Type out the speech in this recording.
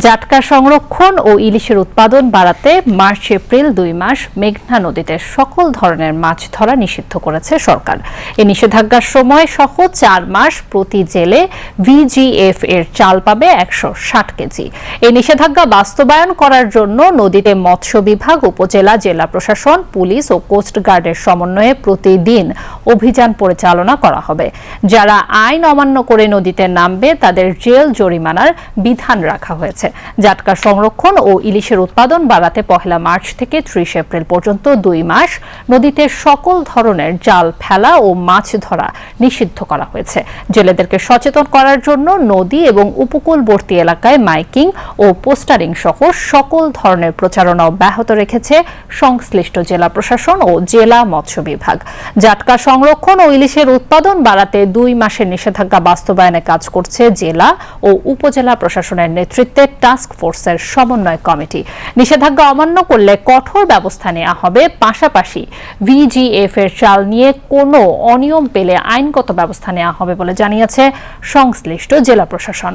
জাটকা সংরক্ষণ ও ইলিশের উৎপাদন বাড়াতে মার্চ এপ্রিল 2 মাস মেঘনা নদীতে সকল ধরনের মাছ ধরা নিষিদ্ধ করেছে সরকার। এই নিষেধাজ্ঞার সময় সহ 4 মাস প্রতি জেলে ভিজিএফ এর চাল পাবে 160 কেজি। এই নিষেধাজ্ঞা বাস্তবায়ন করার জন্য নদীতে মৎস্য বিভাগ, উপজেলা, জেলা প্রশাসন, পুলিশ ও কোস্টগার্ডের সমন্বয়ে প্রতিদিন অভিযান পরিচালনা করা হবে। যারা আইন অমান্য করে নদীতে নামবে তাদের জেল জরিমানার বিধান রাখা হয়েছে। জাটকা সংরক্ষণ ও ইলিশের উৎপাদন বাড়াতে 1 মার্চ থেকে 30 এপ্রিল পর্যন্ত 2 মাস নদীতে সকল ধরনের জাল ফেলা ও মাছ ধরা নিষিদ্ধ করা হয়েছে। জেলেদেরকে সচেতন করার জন্য নদী এবং উপকূলবর্তী এলাকায় মাইকিং ও পোস্টারিং সহ সকল ধরনের প্রচারণা অব্যাহত রেখেছে সংশ্লিষ্ট জেলা প্রশাসন ও জেলা মৎস্য বিভাগ। জাটকা সংরক্ষণ ও ইলিশের উৎপাদন বাড়াতে 2 মাসের নিষেধাজ্ঞা বাস্তবায়নে কাজ করছে জেলা ও উপজেলা প্রশাসনের নেতৃত্বে টাস্ক ফোর্সের সমন্বয় কমিটি। নিষেধাজ্ঞা অমান্য করলে কঠোর ব্যবস্থা নেওয়া হবে। পাশাপাশি ভিজিএফ এর চাল নিয়ে কোনো অনিয়ম পেলে আইনগত ব্যবস্থা নেওয়া হবে বলে জানিয়েছে সংশ্লিষ্ট জেলা প্রশাসন।